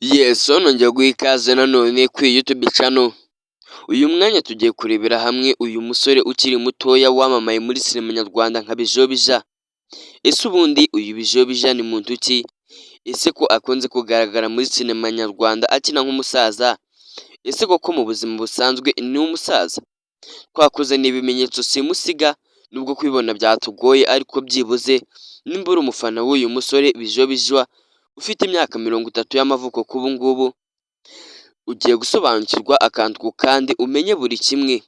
Yes, nongeye guha ikaze nanone kuri YouTube channel. Uyu mwanya tugiye kurebera hamwe uyu musore ukiri mutoya wamamaye muri sinema nyarwanda nka Bijobija. Ese ubundi uyu Bijobija ni muntu ki? Ese ko akunze kugaragara muri sinema nyarwanda akina nk'umusaza? Ese koko mu buzima busanzwe ni umusaza? Twakoze n'ibimenyetso simusiga nubwo kubibona byatugoye, ariko byibuze nimba uri umufana w'uyu musore Bijobija ufite imyaka 30 y'amavuko k'ubu ngubu, ugiye gusobanukirwa akantu ku kandi umenye buri kimwe.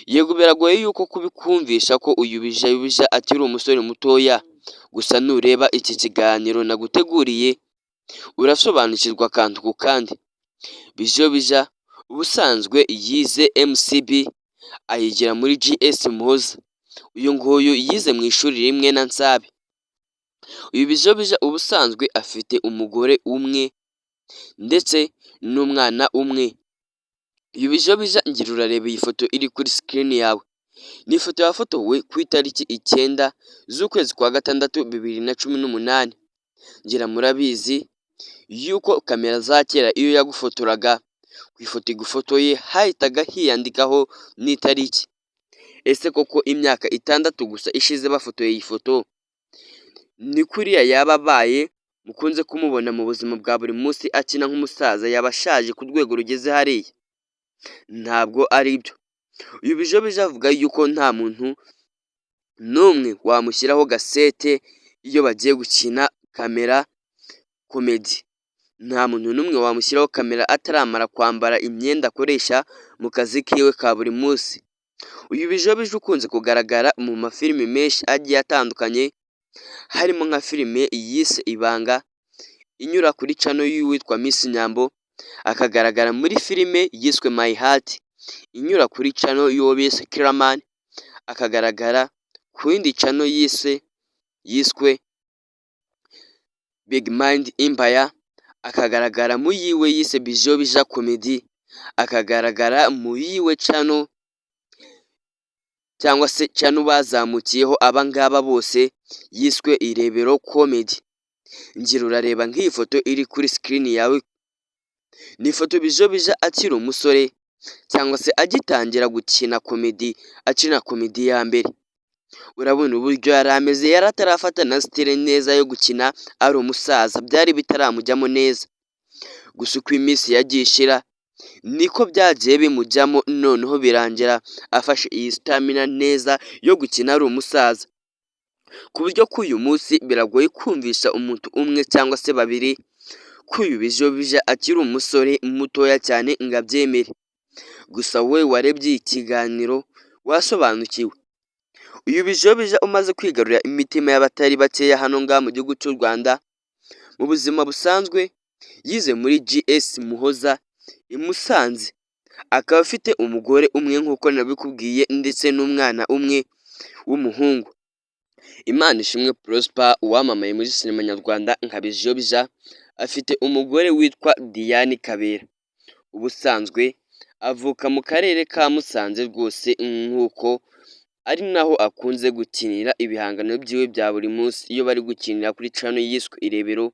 Yego biragoye yuko kubikumvisha ko uyu Bijobija akiri umusore mutoya, gusa nureba iki kiganiro naguteguriye urasobanukirwa akantu ku kandi. Bijobija ubusanzwe yize MCB ayigira muri GS Muhoza. Uyu nguyu yize mu ishuri rimwe na Nsabi. Uyu Bijobija ubusanzwe afite umugore umwe ndetse n'umwana umwe. Uyu Bijobija ngira urareba iyi foto iri kuri screen yawe, ni ifoto yafotowe ku itariki 9 z'ukwezi kwa gatandatu 2018. Ngira murabizi yuko kamera za kera iyo yagufotoraga ku ifoto igufotoye hahitaga hiyandikaho n'itariki. Ese koko imyaka 6 gusa ishize bafotoye iyi foto ni kuriya yaba abaye mukunze kumubona mu buzima bwa buri munsi akina nk'umusaza yabashaje ku rwego rugeze hariya? Ntabwo ari byo. Uyu Bijobija avuga yuko nta muntu n'umwe wamushyiraho gasete iyo bagiye gukina kamera komedi. Nta muntu n'umwe wamushyiraho kamera ataramara kwambara imyenda akoresha mu kazi kiwe ka buri munsi. Uyu Bijobija ukunze kugaragara mu mafilimi menshi agiye atandukanye, harimo nka filime yise Ibanga inyura kuri channel y'uwitwa Miss Nyambo, akagaragara muri filime yiswe My Heart inyura kuri channel y'uwo bise Kiraman, akagaragara ku yindi channel yiswe Big Mind Empire, akagaragara mu yiwe yise Bijobija Comedy, akagaragara mu yiwe channel cyangwa se channel bazamukiyeho abangaba bose yiswe Irebero Comedy. Ngira urareba nk'iyi foto iri kuri screen yawe, ni ifoto Bijobija akiri umusore cyangwa se agitangira gukina komedi, akina komedi ya mbere. Urabona uburyo yari ameze, yari atarafata na style neza yo gukina ari umusaza, byari bitaramujyamo neza. Gusa uko iminsi yagiye ishira niko byagiye bimujyamo, noneho birangira afashe iyi stamina neza yo gukina ari umusaza, ku buryo ko uyu munsi biragoye kumvisha umuntu umwe cyangwa se babiri ko uyu Bijobija akiri umusore mutoya cyane ngo abyemere. Gusa we warebye ikiganiro wasobanukiwe. Uyu Bijobija umaze kwigarurira imitima y'abatari bakeya hano ngaha mu gihugu cy'u Rwanda, mu buzima busanzwe yize muri GS Muhoza i Musanze, akaba afite umugore umwe nk'uko nabikubwiye ndetse n'umwana umwe w'umuhungu. Imana ishimwe Prosper wamamaye muri sinema nyarwanda nka Bijobija afite umugore witwa Diane Kabera. Ubusanzwe avuka mu karere ka Musanze rwose, nk'uko ari naho akunze gukinira ibihangano byiwe bya buri munsi iyo bari gukinira kuri channel yiswe Irebero.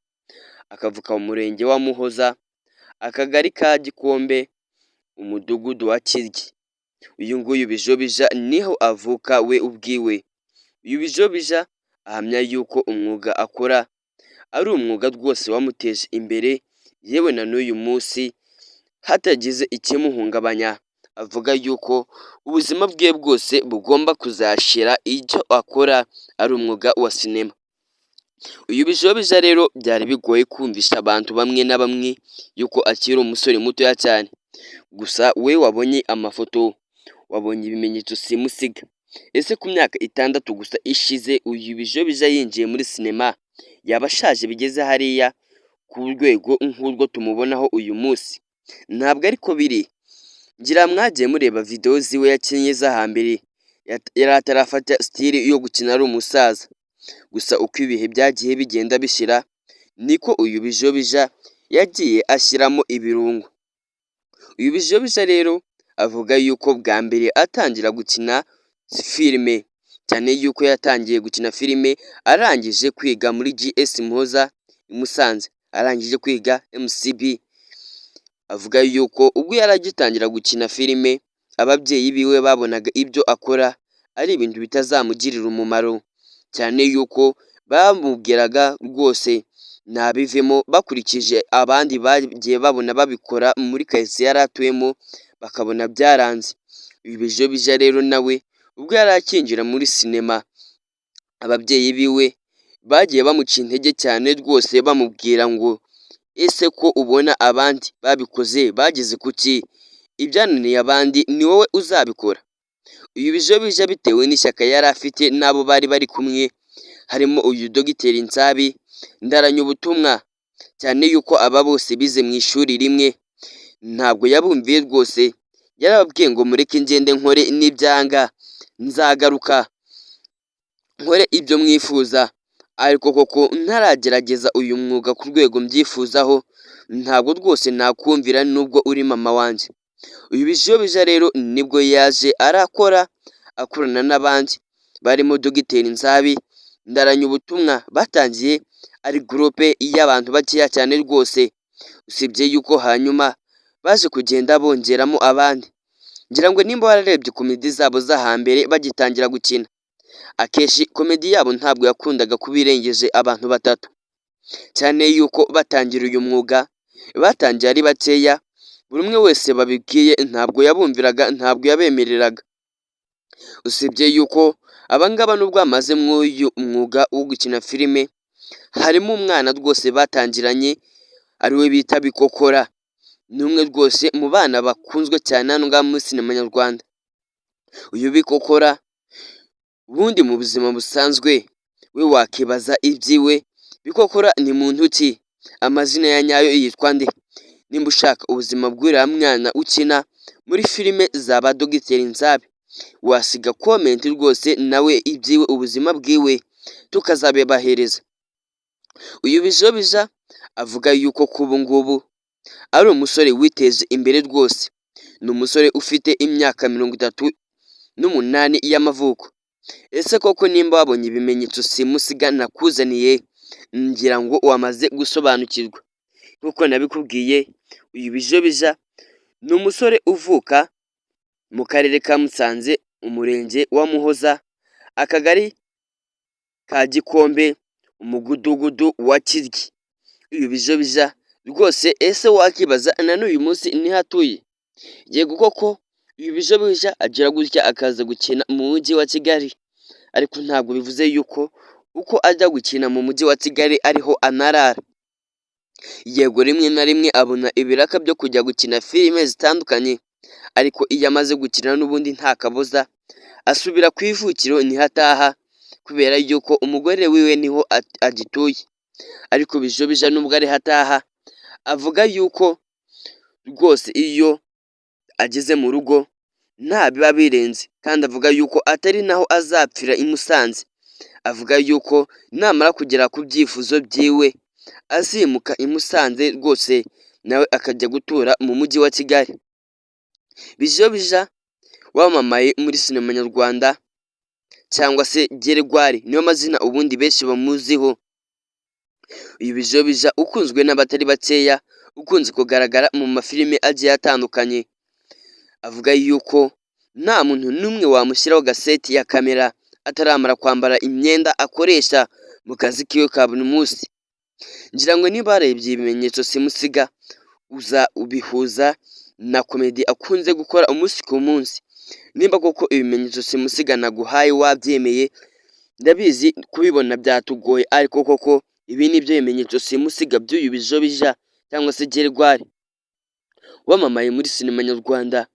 Akavuka mu murenge wa Muhoza, akagari ka Gikombe, umudugudu wa Kiryi. Uyu nguyu Bijobija niho avuka we ubwiwe. Uyu Bijobija ahamya yuko umwuga akora ari umwuga rwose wamuteje imbere, yewe na n'uyu munsi hatagize ikimuhungabanya. Avuga yuko ubuzima bwe bwose bugomba kuzashira icyo akora ari umwuga wa sinema. Uyu Bijobija rero byari bigoye kumvisha abantu bamwe na bamwe yuko akiri umusore mutoya cyane, gusa we wabonye amafoto, wabonye ibimenyetso simusiga. Ese ku myaka 6 gusa ishize uyu Bijobija yinjiye muri sinema yabashaje bigeze hariya ku rwego nk'urwo tumubonaho uyu munsi? Ntabwo ariko biri. Ngira mwagiye mureba video ziwe yakinnye z'ahambere, yari atarafata style yo gukina ari umusaza. Gusa uko ibihe byagiye bigenda bishira niko uyu Bijobija yagiye ashyiramo ibirungo. Uyu Bijobija rero avuga yuko bwa mbere atangira gukina filime, cyane yuko yatangiye gukina filime arangije kwiga muri GS Muhoza i Musanze, arangije kwiga MCB avuga yuko ubwo yari agitangira gukina filime ababyeyi biwe babonaga ibyo akora ari ibintu bitazamugirira umumaro, cyane yuko bamubwiraga rwose ntabivemo bakurikije abandi bagiye babona babikora muri karitsiye yari atuyemo bakabona byaranze. Ibi Bijobija rero nawe ubwo yari akinjira muri sinema ababyeyi biwe bagiye bamuca intege cyane rwose bamubwira ngo ese ko ubona abandi babikoze bageze ku ki, ibyananiye abandi ni wowe uzabikora. Uyu Bijobija bitewe n'ishyaka yari afite n'abo bari kumwe harimo uyu Dogiteri Nsabi, Ndaranya Ubutumwa, cyane yuko aba bose bize mu ishuri rimwe, ntabwo yabumviye rwose, yarababwiye ngo mureke ngende nkore n'ibyanga nzagaruka nkore ibyo mwifuza, ariko koko ntaragerageza uyu mwuga ku rwego mbyifuzaho ntabwo rwose nakumvira nubwo uri mama wanjye. Uyu Bijobija rero nibwo yaje akorana n'abandi barimo Dogiteri Nsabi, Ndaranya Ubutumwa, batangiye ari gurupe y'abantu bakeya cyane rwose, usibye yuko hanyuma baje kugenda bongeramo abandi. Ngira ngo nimba wararebye komedi zabo z'ahambere bagitangira gukina, akenshi komedi yabo ntabwo yakundaga kuba irengeje abantu batatu, cyane yuko batangira uyu mwuga batangiye ari bakeya, buri umwe wese babibwiye ntabwo yabumviraga, ntabwo yabemereraga, usibye yuko abangaba nubwo bamaze mw'uyu mwuga wo gukina filime, harimo umwana rwose batangiranye ariwe bita Bikokora, ni umwe rwose mu bana bakunzwe cyane hano ngaha muri sinema nyarwanda. Uyu Bikokora ubundi mu buzima busanzwe we wakibaza ibyiwe, Bikokora ni muntu ki? Amazina ya nyayo yitwa nde? Nimba ushaka ubuzima bw'uriya mwana ukina muri filime za ba Dogiteri Nsabi, wasiga komenti rwose nawe ibyiwe ubuzima bwiwe tukazabibahereza. Uyu Bijobija avuga yuko kubu ngubu ari umusore witeje imbere rwose, ni umusore ufite imyaka 38 y'amavuko. Ese koko nimba wabonye ibimenyetso simusiga nakuzaniye, ngira ngo wamaze gusobanukirwa. Nk'uko nabikubwiye, uyu Bijobija ni umusore uvuka mu karere ka Musanze, umurenge wa Muhoza, akagari ka Gikombe, umudugudu wa Kiryi. Uyu Bijobija rwose ese wakibaza na n'uyu munsi niho atuye? Yego koko uyu Bijobija agira gutya akaza gukina mu mujyi wa Kigali, ariko ntabwo bivuze yuko uko ajya gukina mu mujyi wa Kigali ariho anarara. Yego rimwe na rimwe abona ibiraka byo kujya gukina filime zitandukanye, ariko iyo amaze gukina n'ubundi nta kabuza asubira ku ivukiro, niho ataha kubera yuko umugore wiwe niho agituye. Ariko Bijobija nubwo ariho ataha, avuga yuko rwose iyo ageze mu rugo nta biba birenze, kandi avuga yuko atari naho azapfira i Musanze. Avuga yuko namara kugera ku byifuzo byiwe azimuka i Musanze rwose nawe akajya gutura mu mujyi wa Kigali. Bijobija wamamaye muri sinema nyarwanda cyangwa se Geregwari niyo mazina ubundi benshi bamuziho. Uyu Bijobija ukunzwe n'abatari bakeya, ukunze kugaragara mu mafilime agiye atandukanye, avuga yuko nta muntu n'umwe wamushyiraho gaseti ya kamera ataramara kwambara imyenda akoresha mu kazi kiwe ka buri munsi. Ngira ngo niba warebye ibimenyetso simusiga uza ubihuza na komedi akunze gukora umunsi ku munsi. Nimba koko ibimenyetso simusiga naguhaye wabyemeye, ndabizi kubibona byatugoye, ariko koko ibi ni byo bimenyetso simusiga by'uyu Bijobija cyangwa se Geregwari wamamaye muri sinema nyarwanda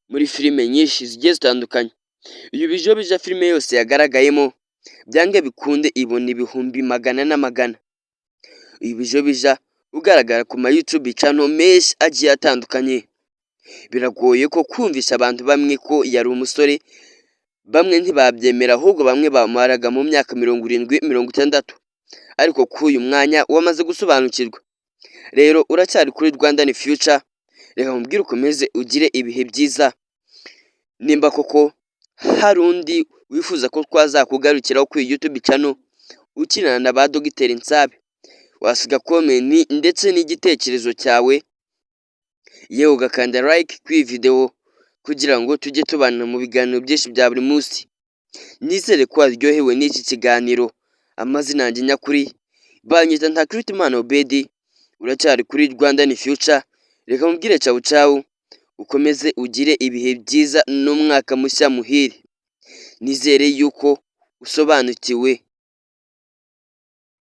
muri filime nyinshi zigiye zitandukanye. Uyu Bijobija filime yose yagaragayemo byange bikunde ibona ibihumbi magana n'amagana. Uyu Bijobija ugaragara ku ma YouTube channel menshi agiye atandukanye, biragoye ko kumvisha abantu bamwe ko yari umusore, bamwe ntibabyemera, ahubwo bamwe bamaraga mu myaka 70-60, ariko k'uyu mwanya wamaze gusobanukirwa. Rero uracyari kuri Rwandan Future, reka mubwire ukomeze ugire ibihe byiza. Nimba koko hari undi wifuza ko twazakugarukiraho kuri YouTube channel ukinana na ba Dogiteri Nsabi, wasiga komenti ndetse n'igitekerezo cyawe, yewe ugakanda like kuri iyi video kugira ngo tujye tubana mu biganiro byinshi bya buri munsi. Nizere ko waryohewe n'iki kiganiro. Amazina yanjye nyakuri banyita Ntakirutimana Obedi, uracyari kuri Rwandan Future. Reka mubwire cawu cawu, ukomeze ugire ibihe byiza n'umwaka mushya muhire. Nizere yuko usobanukiwe